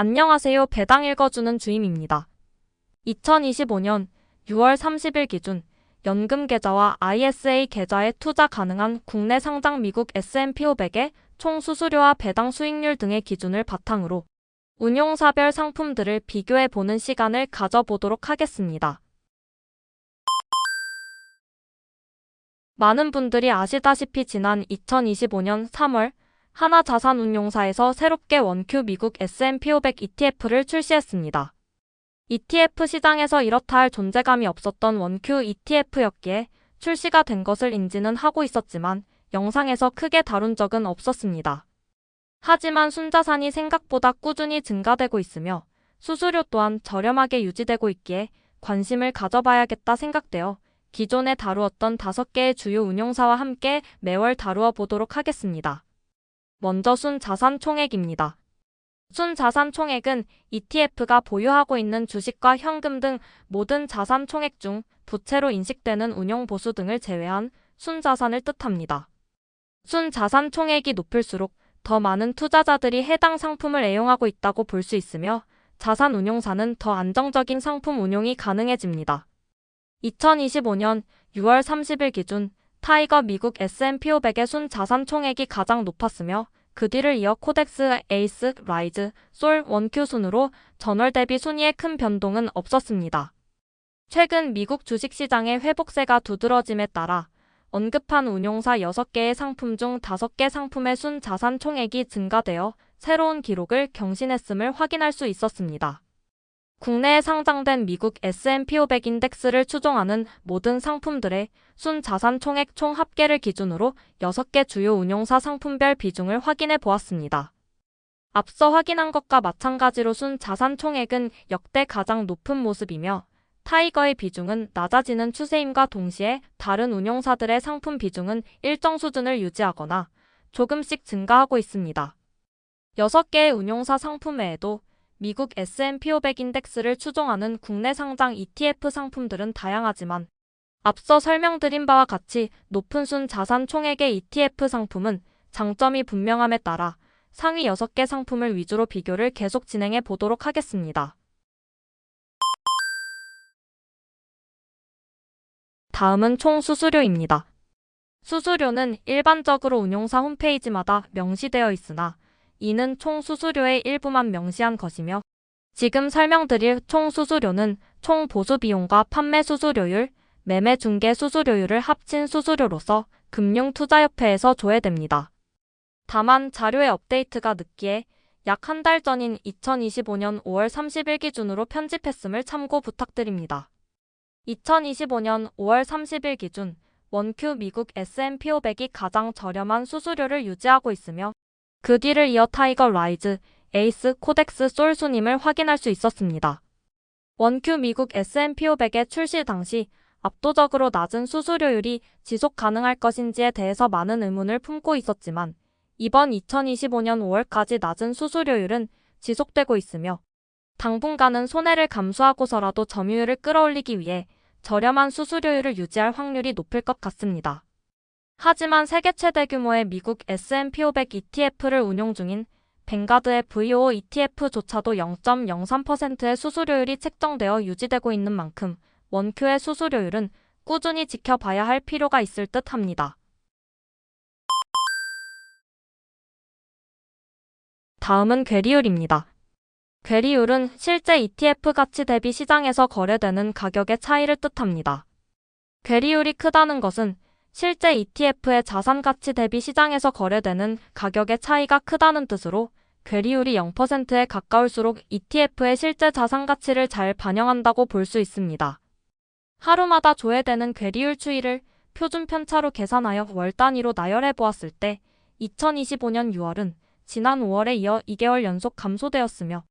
안녕하세요. 배당 읽어주는 주임입니다. 2025년 6월 30일 기준 연금 계좌와 ISA 계좌에 투자 가능한 국내 상장 미국 S&P 500의 총 수수료와 배당 수익률 등의 기준을 바탕으로 운용사별 상품들을 비교해보는 시간을 가져보도록 하겠습니다. 많은 분들이 아시다시피 지난 2025년 3월 하나자산운용사에서 새롭게 원큐 미국 S&P 500 ETF를 출시했습니다. ETF 시장에서 이렇다 할 존재감이 없었던 원큐 ETF였기에 출시가 된 것을 인지는 하고 있었지만 영상에서 크게 다룬 적은 없었습니다. 하지만 순자산이 생각보다 꾸준히 증가되고 있으며 수수료 또한 저렴하게 유지되고 있기에 관심을 가져봐야겠다 생각되어 기존에 다루었던 5개의 주요 운용사와 함께 매월 다루어 보도록 하겠습니다. 먼저 순자산 총액입니다. 순자산 총액은 ETF가 보유하고 있는 주식과 현금 등 모든 자산 총액 중 부채로 인식되는 운용보수 등을 제외한 순자산을 뜻합니다. 순자산 총액이 높을수록 더 많은 투자자들이 해당 상품을 애용하고 있다고 볼 수 있으며 자산 운용사는 더 안정적인 상품 운용이 가능해집니다. 2025년 6월 30일 기준 타이거 미국 S&P 500의 순자산 총액이 가장 높았으며 그 뒤를 이어 코덱스, 에이스, 라이즈, 솔, 원큐 순으로 전월 대비 순위에 큰 변동은 없었습니다. 최근 미국 주식시장의 회복세가 두드러짐에 따라 언급한 운용사 6개의 상품 중 5개 상품의 순자산 총액이 증가되어 새로운 기록을 경신했음을 확인할 수 있었습니다. 국내에 상장된 미국 S&P 500 인덱스를 추종하는 모든 상품들의 순자산 총액 총 합계를 기준으로 6개 주요 운용사 상품별 비중을 확인해 보았습니다. 앞서 확인한 것과 마찬가지로 순자산 총액은 역대 가장 높은 모습이며 타이거의 비중은 낮아지는 추세임과 동시에 다른 운용사들의 상품 비중은 일정 수준을 유지하거나 조금씩 증가하고 있습니다. 6개의 운용사 상품 외에도 미국 S&P 500 인덱스를 추종하는 국내 상장 ETF 상품들은 다양하지만 앞서 설명드린 바와 같이 높은 순자산 총액의 ETF 상품은 장점이 분명함에 따라 상위 6개 상품을 위주로 비교를 계속 진행해 보도록 하겠습니다. 다음은 총 수수료입니다. 수수료는 일반적으로 운용사 홈페이지마다 명시되어 있으나 이는 총 수수료의 일부만 명시한 것이며 지금 설명드릴 총 수수료는 총 보수 비용과 판매 수수료율, 매매 중개 수수료율을 합친 수수료로서 금융투자협회에서 조회됩니다. 다만 자료의 업데이트가 늦기에 약 한 달 전인 2025년 5월 30일 기준으로 편집했음을 참고 부탁드립니다. 2025년 5월 30일 기준 원큐 미국 S&P 500이 가장 저렴한 수수료를 유지하고 있으며 그 뒤를 이어 타이거, 라이즈, 에이스, 코덱스, 솔 순임을 확인할 수 있었습니다. 원큐 미국 S&P 500의 출시 당시 압도적으로 낮은 수수료율이 지속 가능할 것인지에 대해서 많은 의문을 품고 있었지만 이번 2025년 5월까지 낮은 수수료율은 지속되고 있으며 당분간은 손해를 감수하고서라도 점유율을 끌어올리기 위해 저렴한 수수료율을 유지할 확률이 높을 것 같습니다. 하지만 세계 최대 규모의 미국 S&P 500 ETF를 운용 중인 뱅가드의 VOO ETF조차도 0.03%의 수수료율이 책정되어 유지되고 있는 만큼 원큐의 수수료율은 꾸준히 지켜봐야 할 필요가 있을 듯 합니다. 다음은 괴리율입니다. 괴리율은 실제 ETF 가치 대비 시장에서 거래되는 가격의 차이를 뜻합니다. 괴리율이 크다는 것은 실제 ETF의 자산 가치 대비 시장에서 거래되는 가격의 차이가 크다는 뜻으로 괴리율이 0%에 가까울수록 ETF의 실제 자산 가치를 잘 반영한다고 볼 수 있습니다. 하루마다 조회되는 괴리율 추이를 표준 편차로 계산하여 월 단위로 나열해 보았을 때 2025년 6월은 지난 5월에 이어 2개월 연속 감소되었으며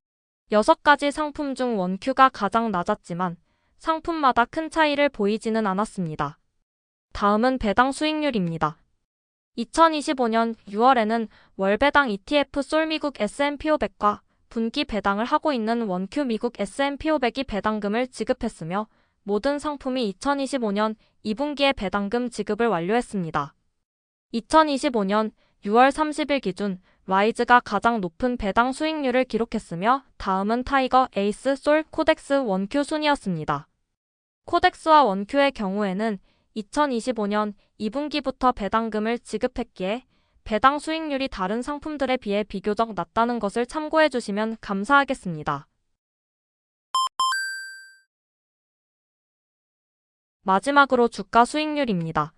6가지 상품 중 원큐가 가장 낮았지만 상품마다 큰 차이를 보이지는 않았습니다. 다음은 배당 수익률입니다. 2025년 6월에는 월 배당 ETF 솔 미국 S&P 500과 분기 배당을 하고 있는 원큐 미국 S&P 500이 배당금을 지급했으며 모든 상품이 2025년 2분기에 배당금 지급을 완료했습니다. 2025년 6월 30일 기준 라이즈가 가장 높은 배당 수익률을 기록했으며 다음은 타이거, 에이스, 솔, 코덱스, 원큐 순이었습니다. 코덱스와 원큐의 경우에는 2025년 2분기부터 배당금을 지급했기에 배당 수익률이 다른 상품들에 비해 비교적 낮다는 것을 참고해 주시면 감사하겠습니다. 마지막으로 주가 수익률입니다.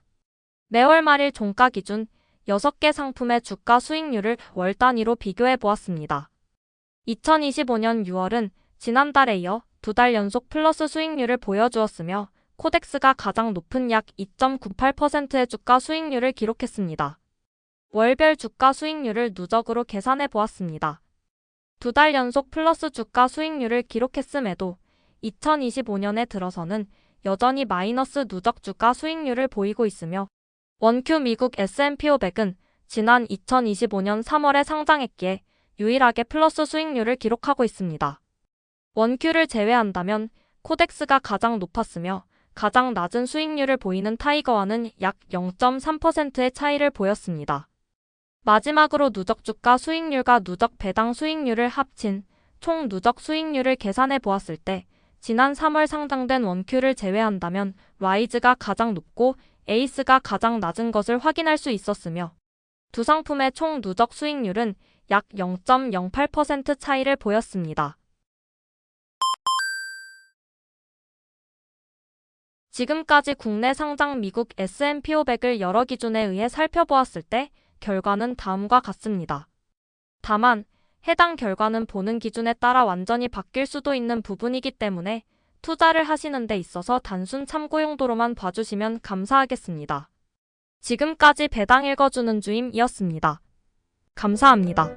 매월 말일 종가 기준 6개 상품의 주가 수익률을 월 단위로 비교해 보았습니다. 2025년 6월은 지난달에 이어 2달 연속 플러스 수익률을 보여주었으며 코덱스가 가장 높은 약 2.98%의 주가 수익률을 기록했습니다. 월별 주가 수익률을 누적으로 계산해 보았습니다. 2달 연속 플러스 주가 수익률을 기록했음에도 2025년에 들어서는 여전히 마이너스 누적 주가 수익률을 보이고 있으며 원큐 미국 S&P 500은 지난 2025년 3월에 상장했기에 유일하게 플러스 수익률을 기록하고 있습니다. 원큐를 제외한다면 코덱스가 가장 높았으며 가장 낮은 수익률을 보이는 타이거와는 약 0.3%의 차이를 보였습니다. 마지막으로 누적 주가 수익률과 누적 배당 수익률을 합친 총 누적 수익률을 계산해 보았을 때 지난 3월 상장된 원큐를 제외한다면 라이즈가 가장 높고 에이스가 가장 낮은 것을 확인할 수 있었으며 두 상품의 총 누적 수익률은 약 0.08% 차이를 보였습니다. 지금까지 국내 상장 미국 S&P 500을 여러 기준에 의해 살펴보았을 때 결과는 다음과 같습니다. 다만 해당 결과는 보는 기준에 따라 완전히 바뀔 수도 있는 부분이기 때문에 투자를 하시는 데 있어서 단순 참고 용도로만 봐주시면 감사하겠습니다. 지금까지 배당 읽어주는 주임이었습니다. 감사합니다.